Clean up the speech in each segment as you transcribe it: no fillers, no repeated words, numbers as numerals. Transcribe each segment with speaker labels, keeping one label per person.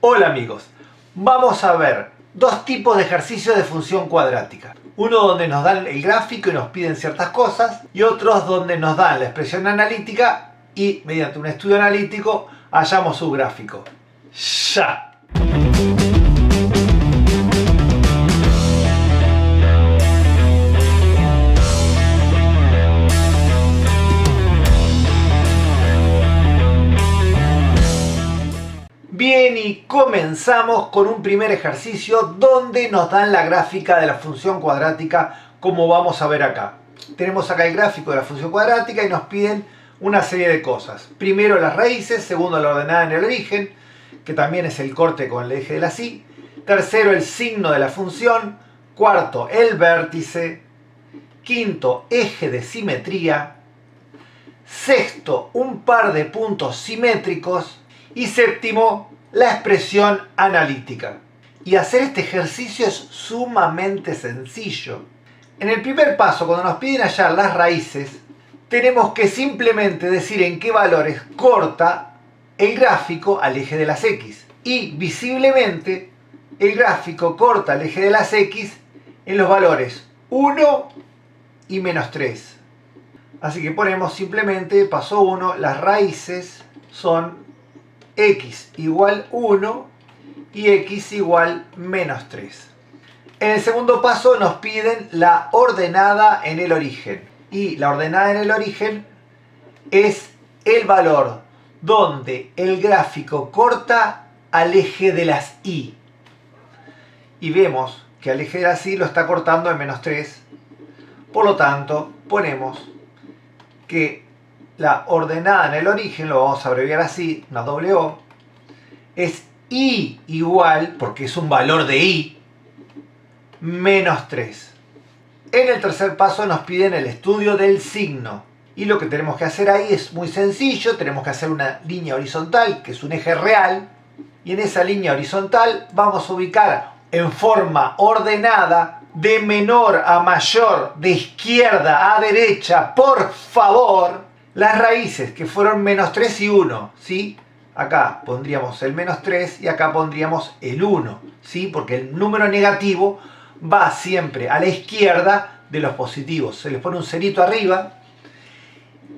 Speaker 1: Hola amigos, vamos a ver dos tipos de ejercicios de función cuadrática. Uno donde nos dan el gráfico y nos piden ciertas cosas, y otros donde nos dan la expresión analítica y mediante un estudio analítico hallamos su gráfico. ¡Ya! Bien, y comenzamos con un primer ejercicio donde nos dan la gráfica de la función cuadrática, como vamos a ver acá. Tenemos acá el gráfico de la función cuadrática y nos piden una serie de cosas. Primero las raíces, segundo la ordenada en el origen, que también es el corte con el eje de la Y. Tercero el signo de la función. Cuarto el vértice. Quinto eje de simetría. Sexto un par de puntos simétricos. Y séptimo, la expresión analítica. Y hacer este ejercicio es sumamente sencillo. En el primer paso, cuando nos piden hallar las raíces, tenemos que simplemente decir en qué valores corta el gráfico al eje de las X. Y visiblemente, el gráfico corta el eje de las X en los valores 1 y menos 3. Así que ponemos simplemente, paso 1, las raíces son x igual 1 y x igual menos 3. En el segundo paso nos piden la ordenada en el origen. Y la ordenada en el origen es el valor donde el gráfico corta al eje de las Y. Y vemos que al eje de las Y lo está cortando en menos 3. Por lo tanto, ponemos que la ordenada en el origen, lo vamos a abreviar así, una doble O, es Y igual, porque es un valor de Y, menos 3. En el tercer paso nos piden el estudio del signo. Y lo que tenemos que hacer ahí es muy sencillo, tenemos que hacer una línea horizontal, que es un eje real, y en esa línea horizontal vamos a ubicar en forma ordenada, de menor a mayor, de izquierda a derecha, por favor, las raíces que fueron menos 3 y 1, ¿sí? Acá pondríamos el menos 3 y acá pondríamos el 1, ¿sí? Porque el número negativo va siempre a la izquierda de los positivos. Se les pone un cerito arriba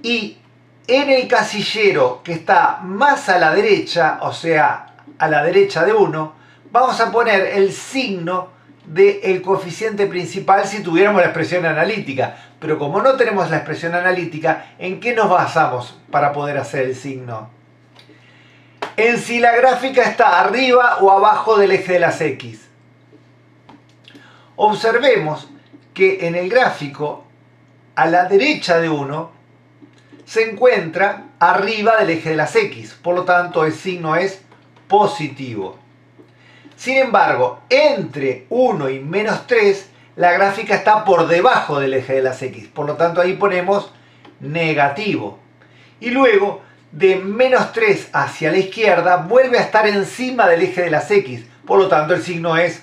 Speaker 1: y en el casillero que está más a la derecha, o sea, a la derecha de 1, vamos a poner el signo del coeficiente principal si tuviéramos la expresión analítica. Pero como no tenemos la expresión analítica, ¿en qué nos basamos para poder hacer el signo? En si la gráfica está arriba o abajo del eje de las X. Observemos que en el gráfico, a la derecha de 1, se encuentra arriba del eje de las X. Por lo tanto, el signo es positivo. Sin embargo, entre 1 y menos 3, la gráfica está por debajo del eje de las X. Por lo tanto, ahí ponemos negativo. Y luego, de menos 3 hacia la izquierda, vuelve a estar encima del eje de las X. Por lo tanto, el signo es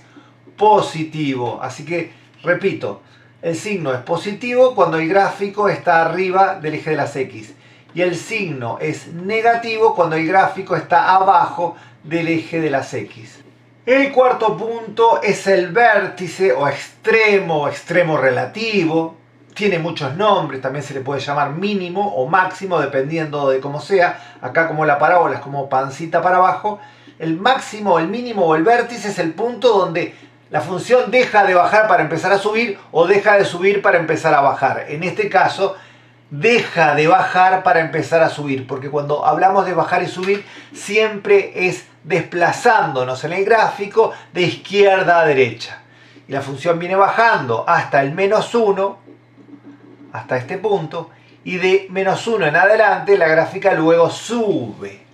Speaker 1: positivo. Así que, repito, el signo es positivo cuando el gráfico está arriba del eje de las X. Y el signo es negativo cuando el gráfico está abajo del eje de las X. El cuarto punto es el vértice o extremo relativo. Tiene muchos nombres, también se le puede llamar mínimo o máximo dependiendo de cómo sea. Acá como la parábola es como pancita para abajo. El máximo, el mínimo o el vértice es el punto donde la función deja de bajar para empezar a subir o deja de subir para empezar a bajar. En este caso, deja de bajar para empezar a subir, porque cuando hablamos de bajar y subir siempre es desplazándonos en el gráfico de izquierda a derecha. Y la función viene bajando hasta el menos 1, hasta este punto, y de menos 1 en adelante la gráfica luego sube.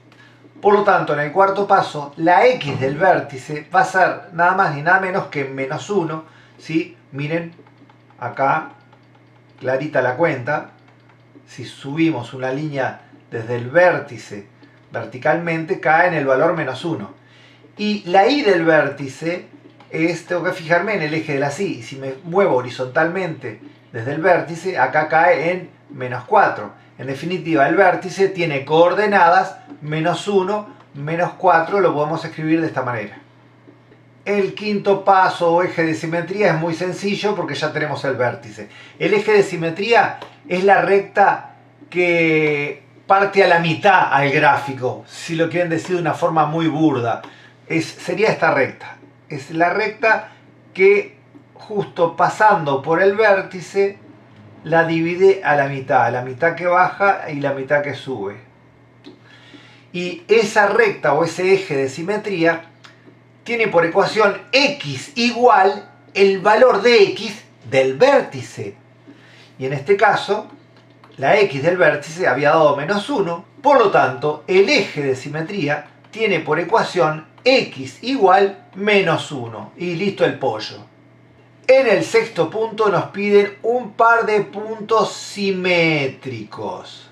Speaker 1: Por lo tanto, en el cuarto paso, la X del vértice va a ser nada más ni nada menos que menos 1, ¿sí? Miren, acá, clarita la cuenta. Si subimos una línea desde el vértice verticalmente, cae en el valor menos 1. Y la Y del vértice tengo que fijarme en el eje de las Y. Si me muevo horizontalmente desde el vértice, acá cae en menos 4. En definitiva, el vértice tiene coordenadas menos 1, menos 4 lo podemos escribir de esta manera. El quinto paso o eje de simetría es muy sencillo porque ya tenemos el vértice. El eje de simetría es la recta que parte a la mitad al gráfico, si lo quieren decir de una forma muy burda. Sería esta recta. Es la recta que justo pasando por el vértice la divide a la mitad que baja y la mitad que sube. Y esa recta o ese eje de simetría tiene por ecuación x igual el valor de x del vértice. Y en este caso, la x del vértice había dado menos 1, por lo tanto, el eje de simetría tiene por ecuación x igual menos 1. Y listo el pollo. En el sexto punto nos piden un par de puntos simétricos.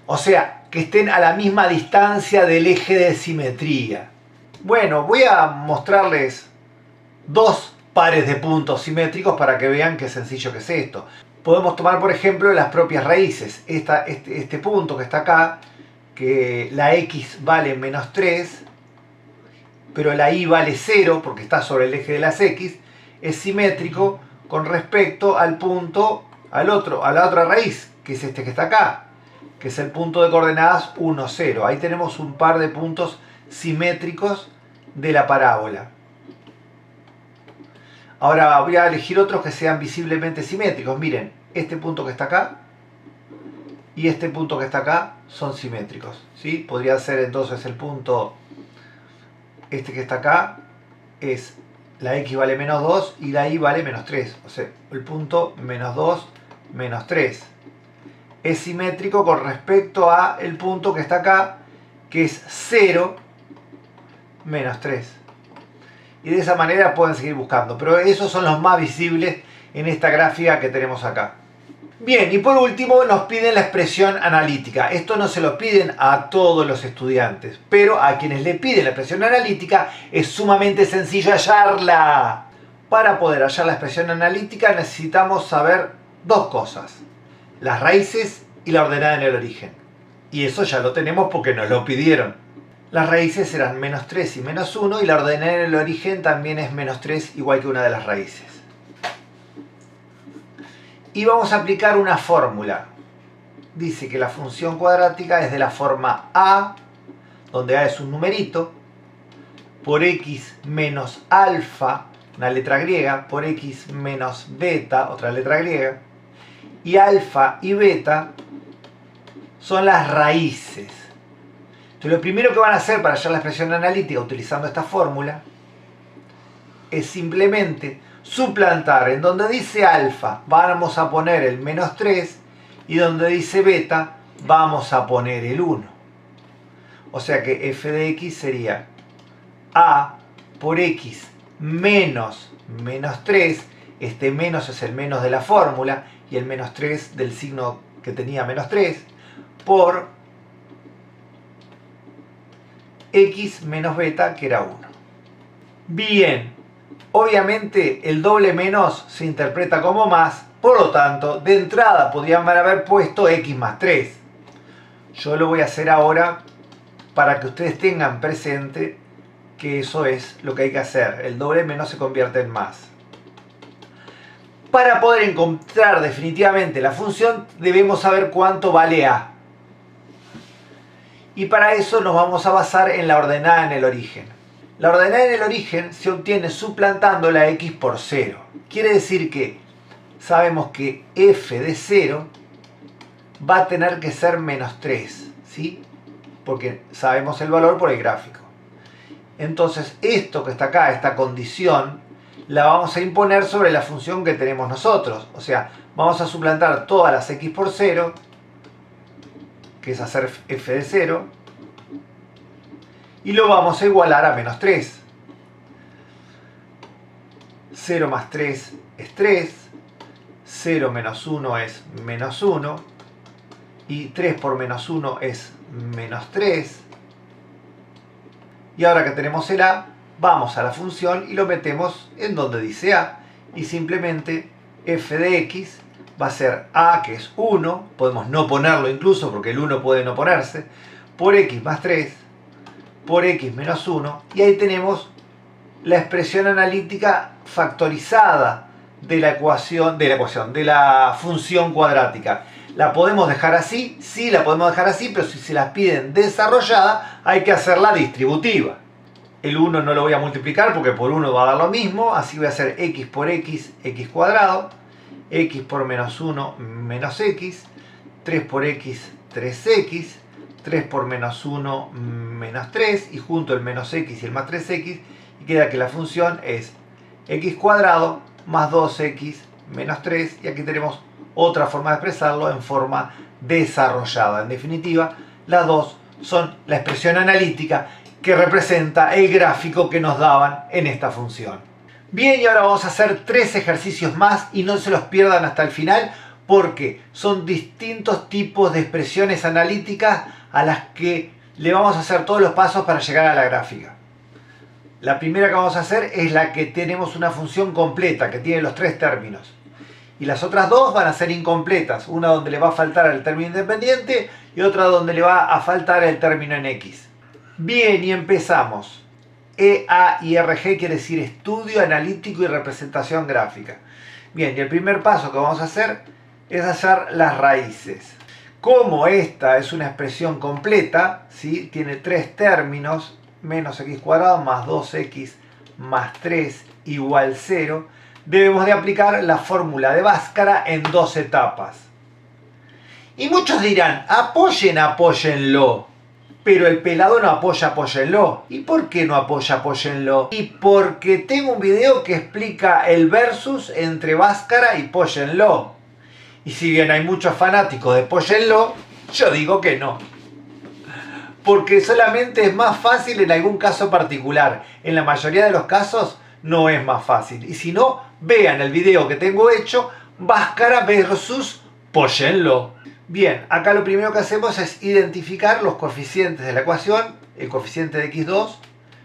Speaker 1: O sea, que estén a la misma distancia del eje de simetría. Bueno, voy a mostrarles dos pares de puntos simétricos para que vean qué sencillo que es esto. Podemos tomar, por ejemplo, las propias raíces. Este punto que está acá, que la x vale menos 3, pero la y vale 0 porque está sobre el eje de las x, es simétrico con respecto al punto, a la otra raíz, que es este que está acá, que es el punto de coordenadas 1, 0. Ahí tenemos un par de puntos simétricos de la parábola. Ahora voy a elegir otros que sean visiblemente simétricos. Miren, este punto que está acá y este punto que está acá son simétricos, ¿sí? Podría ser entonces el punto, este que está acá, es la x vale menos 2 y la y vale menos 3. O sea, el punto menos 2, menos 3. Es simétrico con respecto a el punto que está acá, que es 0, menos 3. Y de esa manera pueden seguir buscando. Pero esos son los más visibles en esta gráfica que tenemos acá. Bien, y por último nos piden la expresión analítica. Esto no se lo piden a todos los estudiantes, pero a quienes le piden la expresión analítica es sumamente sencillo hallarla. Para poder hallar la expresión analítica necesitamos saber dos cosas: las raíces y la ordenada en el origen. Y eso ya lo tenemos porque nos lo pidieron. Las raíces eran menos 3 y menos 1 y la ordenada en el origen también es menos 3 igual que una de las raíces. Y vamos a aplicar una fórmula. Dice que la función cuadrática es de la forma a, donde a es un numerito, por x menos alfa, una letra griega, por x menos beta, otra letra griega, y alfa y beta son las raíces. Entonces lo primero que van a hacer para hallar la expresión analítica utilizando esta fórmula es simplemente suplantar. En donde dice alfa vamos a poner el menos 3 y donde dice beta vamos a poner el 1. O sea que f de x sería a por x menos menos 3. Este menos es el menos de la fórmula y el menos 3 del signo que tenía menos 3 por x menos beta, que era 1. Bien. Obviamente el doble menos se interpreta como más, por lo tanto, de entrada podrían haber puesto x más 3. Yo lo voy a hacer ahora para que ustedes tengan presente que eso es lo que hay que hacer. El doble menos se convierte en más. Para poder encontrar definitivamente la función debemos saber cuánto vale a. Y para eso nos vamos a basar en la ordenada en el origen. La ordenada en el origen se obtiene suplantando la x por 0. Quiere decir que sabemos que f de 0 va a tener que ser menos 3, ¿sí? Porque sabemos el valor por el gráfico. Entonces esto que está acá, esta condición, la vamos a imponer sobre la función que tenemos nosotros. O sea, vamos a suplantar todas las x por 0, que es hacer f de 0, y lo vamos a igualar a menos 3. 0 más 3 es 3, 0 menos 1 es menos 1, y 3 por menos 1 es menos 3. Y ahora que tenemos el a, vamos a la función y lo metemos en donde dice a, y simplemente f de x va a ser a, que es 1, podemos no ponerlo incluso porque el 1 puede no ponerse, por x más 3, por x menos 1, y ahí tenemos la expresión analítica factorizada de la función cuadrática. ¿La podemos dejar así? Sí, la podemos dejar así, pero si se las piden desarrollada, hay que hacerla distributiva. El 1 no lo voy a multiplicar porque por 1 va a dar lo mismo, así voy a hacer x por x, x cuadrado, x por menos 1, menos x, 3 por x, 3x, 3 por menos 1, menos 3, y junto el menos x y el más 3x, y queda que la función es x cuadrado más 2x menos 3, y aquí tenemos otra forma de expresarlo en forma desarrollada. En definitiva, las dos son la expresión analítica que representa el gráfico que nos daban en esta función. Bien, y ahora vamos a hacer 3 ejercicios más y no se los pierdan hasta el final porque son distintos tipos de expresiones analíticas a las que le vamos a hacer todos los pasos para llegar a la gráfica. La primera que vamos a hacer es la que tenemos una función completa que tiene los 3 términos. Y las otras dos van a ser incompletas, una donde le va a faltar el término independiente y otra donde le va a faltar el término en x. Bien, y empezamos. EAIRG quiere decir estudio analítico y representación gráfica. Bien, y el primer paso que vamos a hacer es hallar las raíces. Como esta es una expresión completa, ¿sí? Tiene 3 términos, menos x cuadrado más 2x más 3 igual 0, debemos de aplicar la fórmula de Bhaskara en 2 etapas. Y muchos dirán, apóyenlo. Pero el pelado no apoya, apóyenlo. ¿Y por qué no apoya, apóyenlo? Y porque tengo un video que explica el versus entre Bhaskara y Póyenlo. Y si bien hay muchos fanáticos de Póyenlo, yo digo que no. Porque solamente es más fácil en algún caso particular. En la mayoría de los casos no es más fácil. Y si no, vean el video que tengo hecho, Bhaskara versus Póyenlo. Bien, acá lo primero que hacemos es identificar los coeficientes de la ecuación. El coeficiente de x2,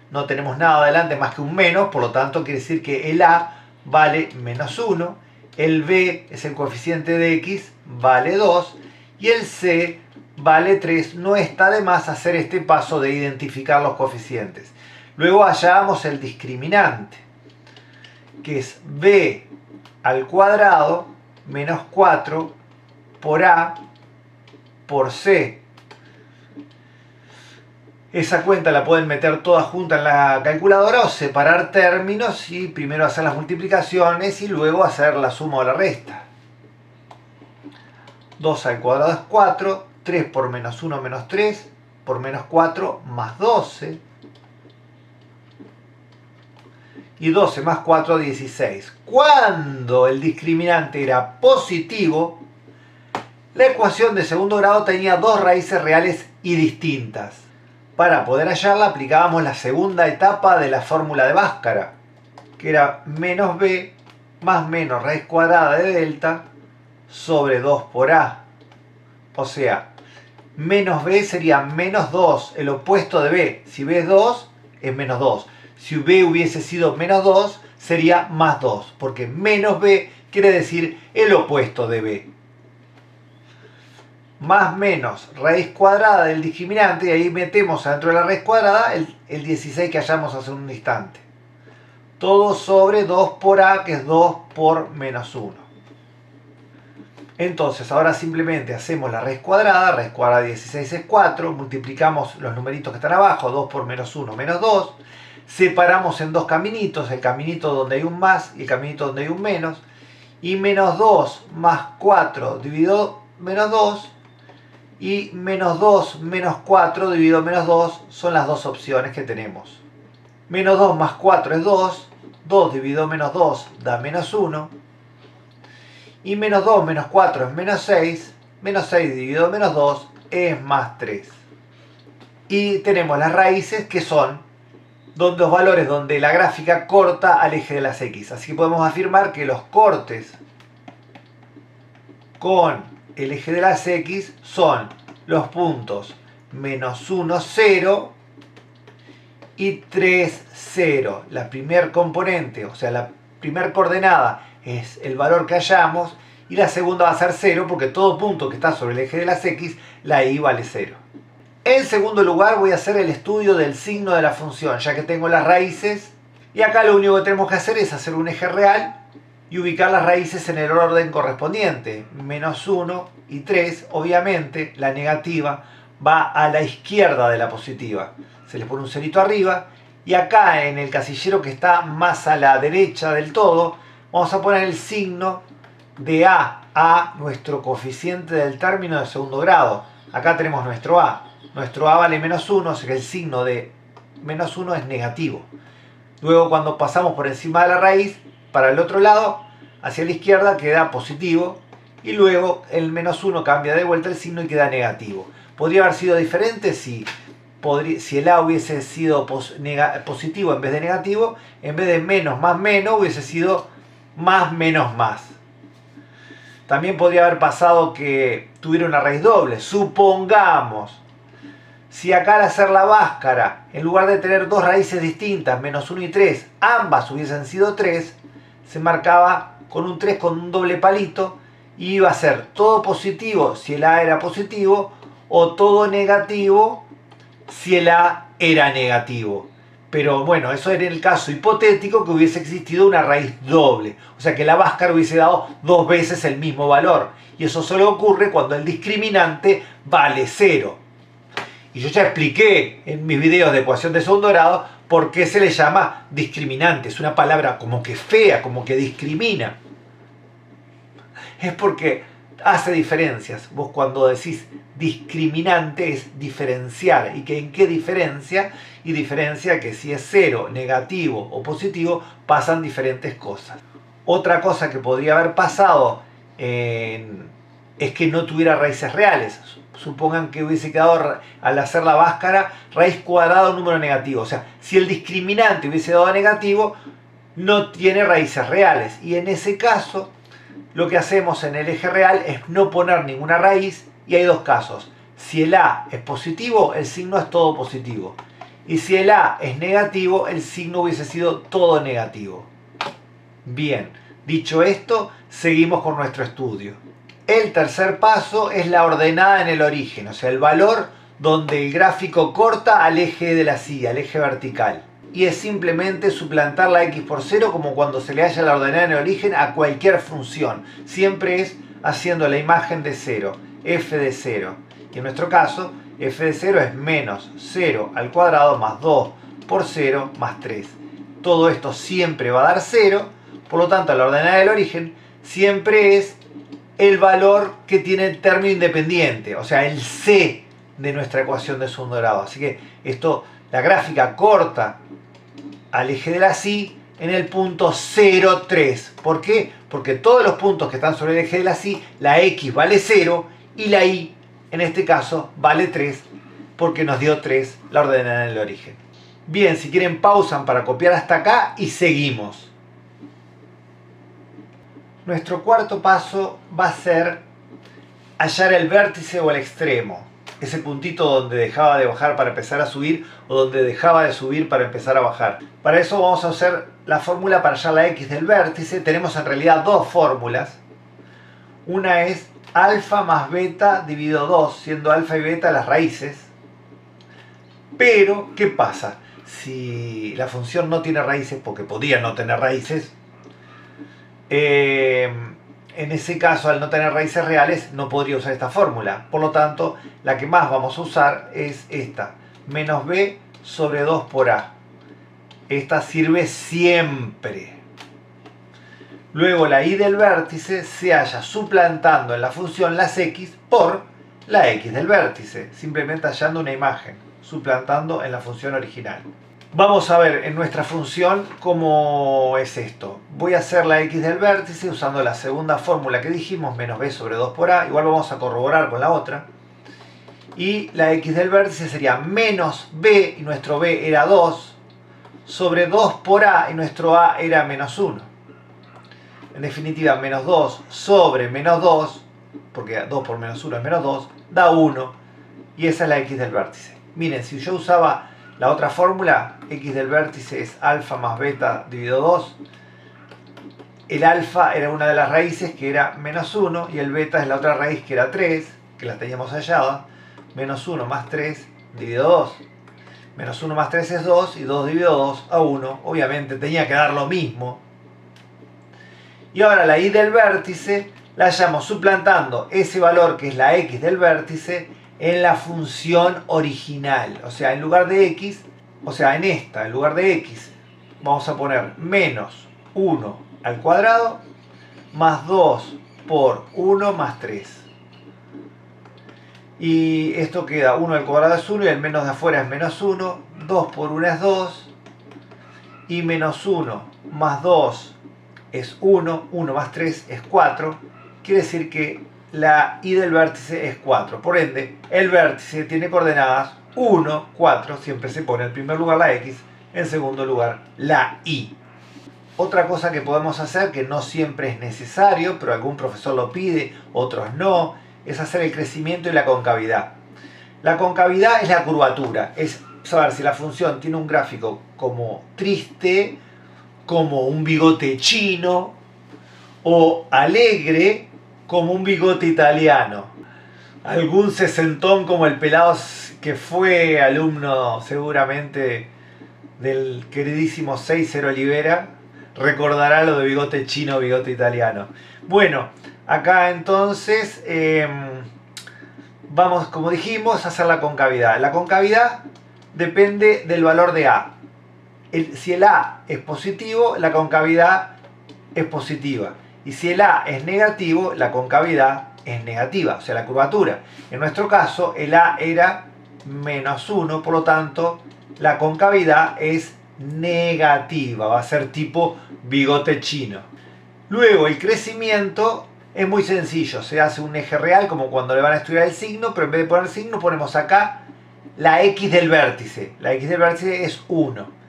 Speaker 1: no tenemos nada adelante más que un menos, por lo tanto quiere decir que el a vale menos 1, el b es el coeficiente de x, vale 2, y el c vale 3. No está de más hacer este paso de identificar los coeficientes. Luego hallamos el discriminante, que es b al cuadrado menos 4 por a por c. Esa cuenta la pueden meter toda junta en la calculadora o separar términos y primero hacer las multiplicaciones y luego hacer la suma o la resta. 2 al cuadrado es 4, 3 por menos 1 menos 3, por menos 4 más 12, y 12 más 4, 16. Cuando el discriminante era positivo, la ecuación de segundo grado tenía 2 raíces reales y distintas. Para poder hallarla aplicábamos la segunda etapa de la fórmula de Bhaskara, que era menos b más menos raíz cuadrada de delta sobre 2 por a. O sea, menos b sería menos 2, el opuesto de b. Si b es 2, es menos 2. Si b hubiese sido menos 2, sería más 2, porque menos b quiere decir el opuesto de b. Más menos raíz cuadrada del discriminante, y ahí metemos adentro de la raíz cuadrada el 16 que hallamos hace un instante. Todo sobre 2 por a, que es 2 por menos 1. Entonces ahora simplemente hacemos la raíz cuadrada de 16 es 4, multiplicamos los numeritos que están abajo, 2 por menos 1, menos 2, separamos en 2 caminitos, el caminito donde hay un más y el caminito donde hay un menos, y menos 2 más 4 dividido menos 2, y menos 2 menos 4 dividido menos 2 son las dos opciones que tenemos. Menos 2 más 4 es 2, 2 dividido menos 2 da menos 1, y menos 2 menos 4 es menos 6 dividido menos 2 es más 3. Y tenemos las raíces que son los valores donde la gráfica corta al eje de las x. Así que podemos afirmar que los cortes con el eje de las x son los puntos menos 1, 0 y 3, 0. La primer componente, o sea, la primer coordenada es el valor que hallamos y la segunda va a ser 0 porque todo punto que está sobre el eje de las x, la y vale 0. En segundo lugar voy a hacer el estudio del signo de la función, ya que tengo las raíces. Y acá lo único que tenemos que hacer es hacer un eje real y ubicar las raíces en el orden correspondiente. Menos 1 y 3, obviamente la negativa va a la izquierda de la positiva. Se le pone un cerito arriba y acá en el casillero que está más a la derecha del todo, vamos a poner el signo de a nuestro coeficiente del término de segundo grado. Acá tenemos nuestro a. Nuestro a vale menos 1, o sea que el signo de menos 1 es negativo. Luego cuando pasamos por encima de la raíz, para el otro lado, hacia la izquierda queda positivo. Y luego el menos 1 cambia de vuelta el signo y queda negativo. ¿Podría haber sido diferente? Sí. Si el a hubiese sido positivo en vez de negativo, en vez de menos más menos, hubiese sido más menos más. También podría haber pasado que tuviera una raíz doble. Supongamos, si acá al hacer la báscara, en lugar de tener dos raíces distintas, menos 1 y 3, ambas hubiesen sido 3, se marcaba con un 3 con un doble palito y iba a ser todo positivo si el a era positivo o todo negativo si el a era negativo. Pero bueno, eso era el caso hipotético que hubiese existido una raíz doble. O sea que la báscara hubiese dado dos veces el mismo valor. Y eso solo ocurre cuando el discriminante vale 0. Y yo ya expliqué en mis videos de ecuación de segundo grado por qué se le llama discriminante. Es una palabra como que fea, como que discrimina. Es porque hace diferencias. Vos cuando decís discriminante es diferenciar. ¿Y que en qué diferencia? Y diferencia que si es 0, negativo o positivo, pasan diferentes cosas. Otra cosa que podría haber pasado es que no tuviera raíces reales. Supongan que hubiese quedado, al hacer la báscara, raíz cuadrada o número negativo. O sea, si el discriminante hubiese dado negativo, no tiene raíces reales. Y en ese caso, lo que hacemos en el eje real es no poner ninguna raíz. Y hay dos casos. Si el a es positivo, el signo es todo positivo. Y si el a es negativo, el signo hubiese sido todo negativo. Bien, dicho esto, seguimos con nuestro estudio. El tercer paso es la ordenada en el origen, o sea, el valor donde el gráfico corta al eje de la silla, al eje vertical. Y es simplemente suplantar la x por 0 como cuando se le haya la ordenada en el origen a cualquier función. Siempre es haciendo la imagen de 0, f de 0. Y en nuestro caso, f de 0 es menos 0 al cuadrado más 2 por 0 más 3. Todo esto siempre va a dar 0, por lo tanto la ordenada del origen siempre es el valor que tiene el término independiente, o sea, el c de nuestra ecuación de segundo grado. Así que esto, la gráfica corta al eje de la sí en el punto 0, 3. ¿Por qué? Porque todos los puntos que están sobre el eje de la sí, la x vale 0 y la y, en este caso, vale 3, porque nos dio 3 la ordenada en el origen. Bien, si quieren pausan para copiar hasta acá y seguimos. Nuestro cuarto paso va a ser hallar el vértice o el extremo. Ese puntito donde dejaba de bajar para empezar a subir o donde dejaba de subir para empezar a bajar. Para eso vamos a hacer la fórmula para hallar la x del vértice. Tenemos en realidad dos fórmulas. Una es alfa más beta dividido 2, siendo alfa y beta las raíces. Pero, ¿qué pasa? Si la función no tiene raíces, porque podría no tener raíces, en ese caso, al no tener raíces reales, no podría usar esta fórmula. Por lo tanto, la que más vamos a usar es esta. Menos b sobre 2 por a. Esta sirve siempre. Luego la y del vértice se halla suplantando en la función las x por la x del vértice. Simplemente hallando una imagen, suplantando en la función original. Vamos a ver en nuestra función cómo es esto. Voy a hacer la x del vértice usando la segunda fórmula que dijimos, menos b sobre 2 por a. Igual vamos a corroborar con la otra. Y la x del vértice sería menos b, y nuestro b era 2, sobre 2 por a, y nuestro a era menos 1. En definitiva, menos 2 sobre menos 2, porque 2 por menos 1 es menos 2, da 1. Y esa es la x del vértice. Miren, si yo usaba la otra fórmula, x del vértice es alfa más beta dividido 2. El alfa era una de las raíces que era menos 1 y el beta es la otra raíz que era 3, que la teníamos hallada. Menos 1 más 3 dividido 2. Menos 1 más 3 es 2 y 2 dividido 2 a 1. Obviamente tenía que dar lo mismo. Y ahora la y del vértice la hallamos suplantando ese valor que es la x del vértice en la función original. O sea, en lugar de x, o sea, en esta, en lugar de x, vamos a poner menos 1 al cuadrado más 2 por 1 más 3. Y esto queda 1 al cuadrado es 1 y el menos de afuera es menos 1. 2 por 1 es 2. Y menos 1 más 2 es 1. 1 más 3 es 4. Quiere decir que la y del vértice es 4. Por ende, el vértice tiene coordenadas 1, 4. Siempre se pone en primer lugar la x, en segundo lugar la y. Otra cosa que podemos hacer, que no siempre es necesario, pero algún profesor lo pide, otros no, es hacer el crecimiento y la concavidad. La concavidad es la curvatura, es saber si la función tiene un gráfico como triste, como un bigote chino, o alegre, como un bigote italiano. Algún sesentón como el pelado que fue alumno seguramente del queridísimo Céicer Olivera, recordará lo de bigote chino, bigote italiano. Bueno, acá entonces vamos, como dijimos, a hacer la concavidad. La concavidad depende del valor de A. Si el A es positivo, la concavidad es positiva. Y si el A es negativo, la concavidad es negativa, o sea, la curvatura. En nuestro caso, el A era menos 1, por lo tanto, la concavidad es negativa, va a ser tipo bigote chino. Luego, el crecimiento es muy sencillo, se hace un eje real como cuando le van a estudiar el signo, pero en vez de poner signo ponemos acá la x del vértice. La x del vértice es 1.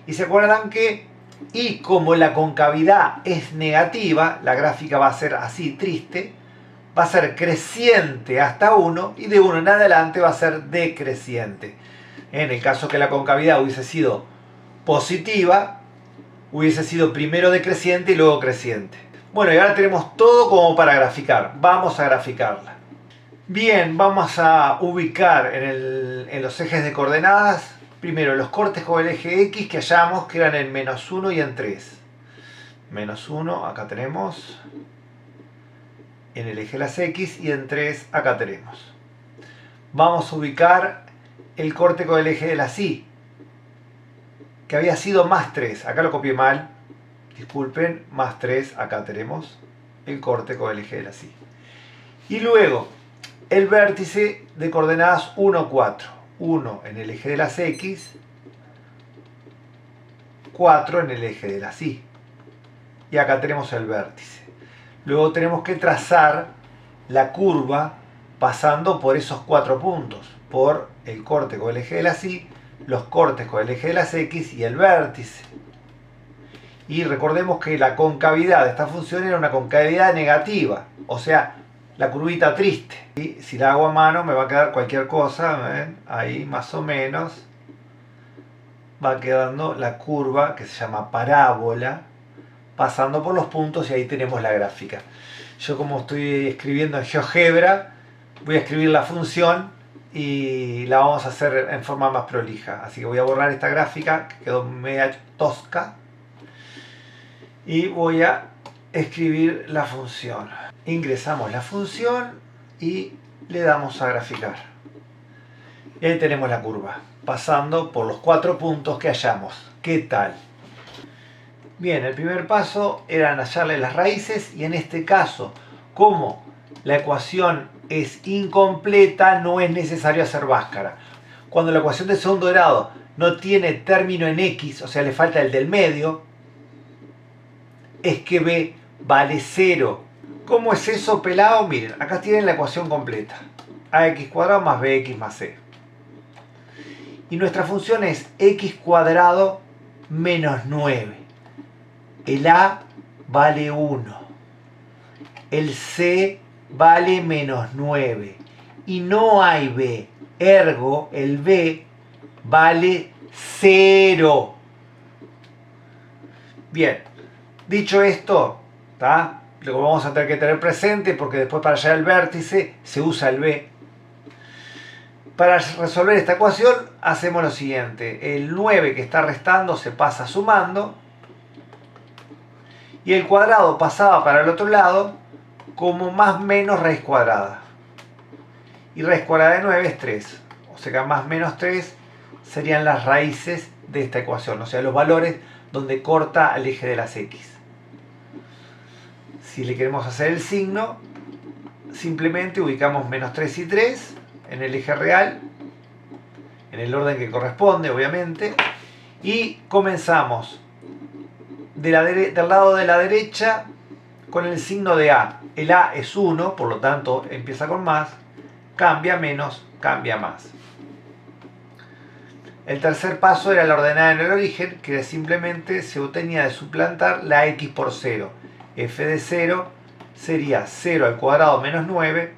Speaker 1: Y se acuerdan que, y como la concavidad es negativa, la gráfica va a ser así, triste, va a ser creciente hasta 1 y de 1 en adelante va a ser decreciente. En el caso que la concavidad hubiese sido positiva, hubiese sido primero decreciente y luego creciente. Bueno, y ahora tenemos todo como para graficar. Vamos a graficarla. Bien, vamos a ubicar en los ejes de coordenadas primero los cortes con el eje X que hallamos que eran en menos 1 y en 3. Menos 1, acá tenemos. En el eje de las X y en 3 acá tenemos. Vamos a ubicar el corte con el eje de las Y, que había sido más 3. Acá lo copié mal. Disculpen, más 3. Acá tenemos el corte con el eje de las Y. Y luego, el vértice de coordenadas 1, 4. 1 en el eje de las X, 4 en el eje de las Y. Y acá tenemos el vértice. Luego tenemos que trazar la curva pasando por esos 4 puntos, por el corte con el eje de las Y, los cortes con el eje de las X y el vértice. Y recordemos que la concavidad de esta función era una concavidad negativa, o sea, la curvita triste. Y si la hago a mano me va a quedar cualquier cosa, ¿ven? Ahí más o menos va quedando la curva que se llama parábola, pasando por los puntos y ahí tenemos la gráfica. Yo como estoy escribiendo en GeoGebra, voy a escribir la función y la vamos a hacer en forma más prolija. Así que voy a borrar esta gráfica que quedó media tosca y voy a escribir la función. Ingresamos la función y le damos a graficar. Y ahí tenemos la curva, pasando por los 4 puntos que hallamos. ¿Qué tal? Bien, el primer paso era hallarle las raíces y en este caso, como la ecuación es incompleta, no es necesario hacer báscara. Cuando la ecuación de segundo grado no tiene término en x, o sea, le falta el del medio, es que b vale 0. ¿Cómo es eso, pelado? Miren, acá tienen la ecuación completa. ax cuadrado más bx más c. Y nuestra función es x cuadrado menos 9. El a vale 1. El c vale menos 9. Y no hay b. Ergo, el b vale 0. Bien, dicho esto, ¿tá? Lo vamos a tener que tener presente porque después para hallar el vértice se usa el b. Para resolver esta ecuación hacemos lo siguiente. El 9 que está restando se pasa sumando. Y el cuadrado pasaba para el otro lado como más menos raíz cuadrada. Y raíz cuadrada de 9 es 3. O sea que más menos 3 serían las raíces de esta ecuación. O sea, los valores donde corta al eje de las x. Si le queremos hacer el signo, simplemente ubicamos menos 3 y 3 en el eje real, en el orden que corresponde, obviamente. Y comenzamos del lado de la derecha con el signo de A. El A es 1, por lo tanto empieza con más, cambia menos, cambia más. El tercer paso era la ordenada en el origen, que simplemente se obtenía de suplantar la x por 0. F de 0 sería 0 al cuadrado menos 9,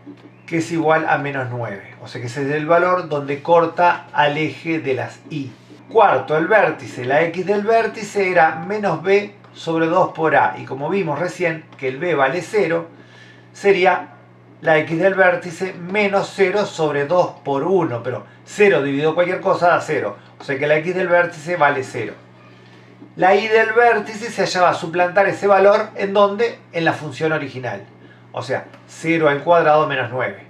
Speaker 1: que es igual a menos 9. O sea que ese es el valor donde corta al eje de las y. Cuarto, el vértice. La x del vértice era menos b sobre 2 por a. Y como vimos recién que el b vale 0, sería la x del vértice menos 0 sobre 2 por 1. Pero 0 dividido cualquier cosa da 0. O sea que la x del vértice vale 0. La y del vértice se hallaba a suplantar ese valor en donde, en la función original. O sea, 0 al cuadrado menos 9.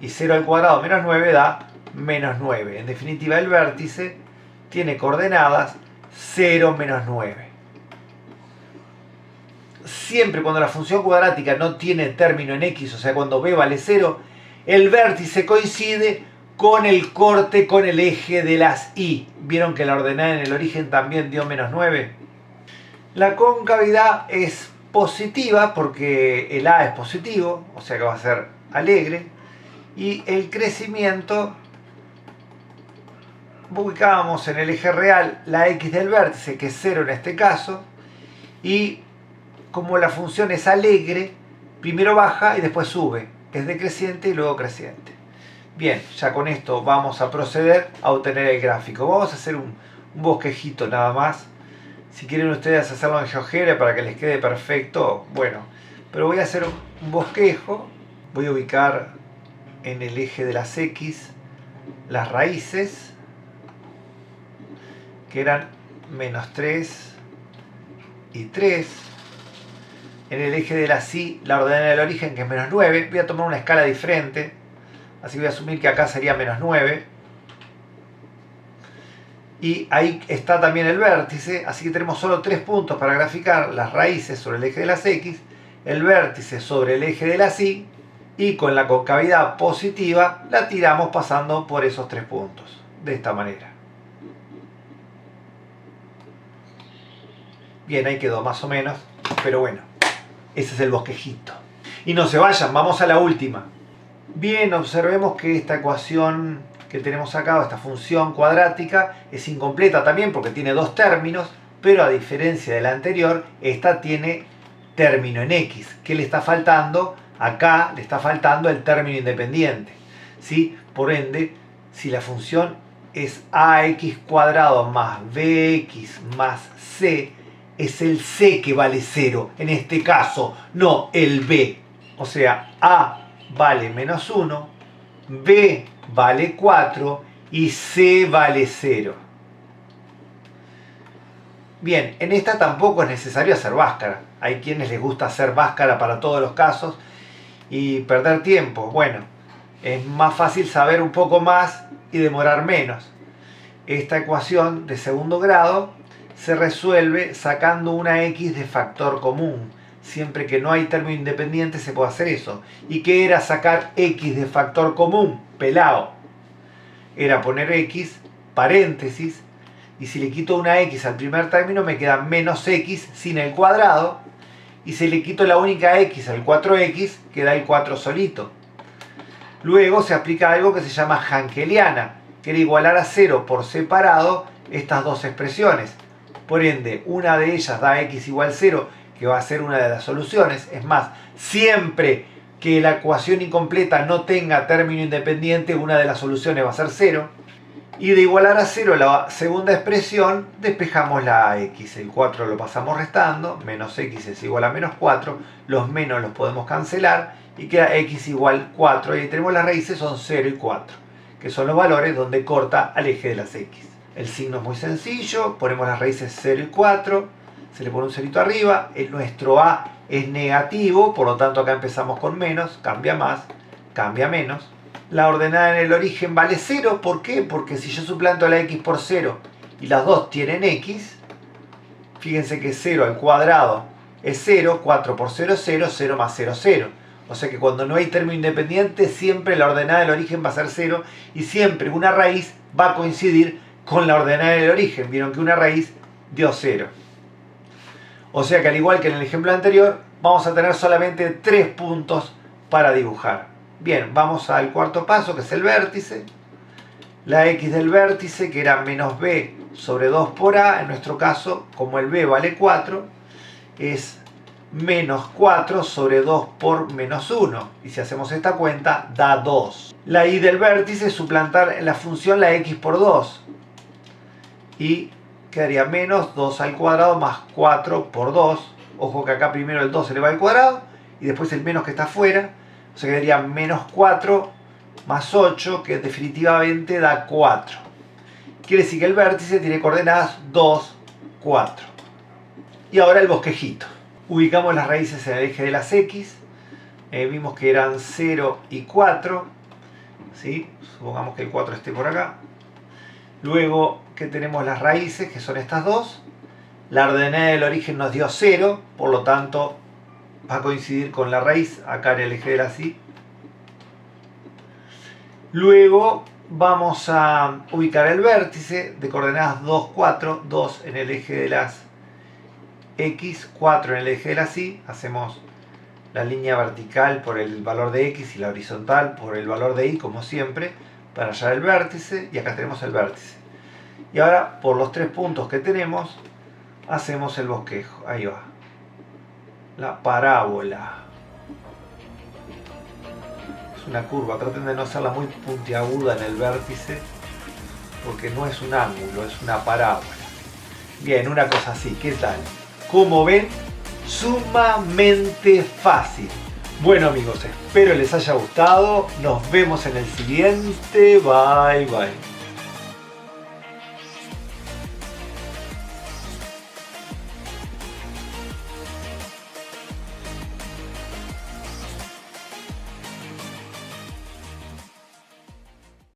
Speaker 1: Y 0 al cuadrado menos 9 da menos 9. En definitiva, el vértice tiene coordenadas 0, menos 9. Siempre cuando la función cuadrática no tiene término en x, o sea, cuando b vale 0, el vértice coincide con el corte con el eje de las y. ¿Vieron que la ordenada en el origen también dio menos 9? La concavidad es positiva porque el a es positivo, o sea que va a ser alegre. Y el crecimiento, ubicábamos en el eje real la x del vértice, que es 0 en este caso. Y como la función es alegre, primero baja y después sube. Es decreciente y luego creciente. Bien, ya con esto vamos a proceder a obtener el gráfico. Vamos a hacer un bosquejito nada más. Si quieren ustedes hacerlo en GeoGebra para que les quede perfecto, bueno. Pero voy a hacer un bosquejo. Voy a ubicar en el eje de las x las raíces, que eran menos 3 y 3. En el eje de las y, la ordenada del origen, que es menos 9. Voy a tomar una escala diferente. Así voy a asumir que acá sería menos 9. Y ahí está también el vértice. Así que tenemos solo 3 puntos para graficar: las raíces sobre el eje de las x, el vértice sobre el eje de las y, y con la concavidad positiva la tiramos pasando por esos 3 puntos. De esta manera. Bien, ahí quedó más o menos. Pero bueno, ese es el bosquejito. Y no se vayan, vamos a la última. Bien, observemos que esta ecuación que tenemos acá, o esta función cuadrática, es incompleta también porque tiene 2 términos, pero a diferencia de la anterior, esta tiene término en x. ¿Qué le está faltando? Acá le está faltando el término independiente, ¿sí? Por ende, si la función es ax cuadrado más bx más c, es el c que vale 0, en este caso, no el b. O sea, a vale menos 1, b vale 4 y c vale 0. Bien, en esta tampoco es necesario hacer báscara. Hay quienes les gusta hacer báscara para todos los casos y perder tiempo. Bueno, es más fácil saber un poco más y demorar menos. Esta ecuación de segundo grado se resuelve sacando una x de factor común. Siempre que no hay término independiente se puede hacer eso. ¿Y qué era sacar x de factor común? Pelado. Era poner x, paréntesis, y si le quito una x al primer término me queda menos x sin el cuadrado, y si le quito la única x al 4x, queda el 4 solito. Luego se aplica algo que se llama Jankeliana, que era igualar a 0 por separado estas dos expresiones. Por ende, una de ellas da x igual 0, que va a ser una de las soluciones. Es más, siempre que la ecuación incompleta no tenga término independiente, una de las soluciones va a ser 0. Y de igualar a 0 la segunda expresión, despejamos la x. El 4 lo pasamos restando, menos x es igual a menos 4. Los menos los podemos cancelar y queda x igual 4. Y ahí tenemos las raíces, son 0 y 4. que son los valores donde corta al eje de las X. El signo es muy sencillo, ponemos las raíces 0 y 4, se le pone un cerito arriba, nuestro A es negativo, por lo tanto acá empezamos con menos, cambia más, cambia menos. La ordenada en el origen vale 0, ¿por qué? Porque si yo suplanto la X por 0 y las dos tienen X, fíjense que 0 al cuadrado es 0, 4 por 0 es 0, 0 más 0 es 0. O sea que cuando no hay término independiente, siempre la ordenada del origen va a ser 0 y siempre una raíz va a coincidir con la ordenada del origen. Vieron que una raíz dio 0. O sea que al igual que en el ejemplo anterior, vamos a tener solamente 3 puntos para dibujar. Bien, vamos al cuarto paso, que es el vértice. La X del vértice, que era menos B sobre 2 por A, en nuestro caso, como el B vale 4, es menos 4 sobre 2 por menos 1. Y si hacemos esta cuenta, da 2. La Y del vértice es suplantar en la función la X por 2. Y quedaría menos 2 al cuadrado más 4 por 2. Ojo que acá primero el 2 se le va al cuadrado y después el menos que está afuera. O sea, quedaría menos 4 más 8, que definitivamente da 4. Quiere decir que el vértice tiene coordenadas 2, 4. Y ahora el bosquejito. Ubicamos las raíces en el eje de las X. Vimos que eran 0 y 4. ¿Sí? Supongamos que el 4 esté por acá. Luego que tenemos las raíces, que son estas dos. La ordenada del origen nos dio 0, por lo tanto va a coincidir con la raíz acá en el eje de las Y. Luego vamos a ubicar el vértice de coordenadas 2, 4, 2 en el eje de las X, 4 en el eje de las Y. Hacemos la línea vertical por el valor de X y la horizontal por el valor de Y, como siempre, para hallar el vértice, y acá tenemos el vértice. Y ahora, por los 3 puntos que tenemos, hacemos el bosquejo. Ahí va. La parábola. Es una curva, traten de no hacerla muy puntiaguda en el vértice, porque no es un ángulo, es una parábola. Bien, una cosa así, ¿qué tal? Como ven, sumamente fácil. Bueno amigos, espero les haya gustado. Nos vemos en el siguiente. Bye bye.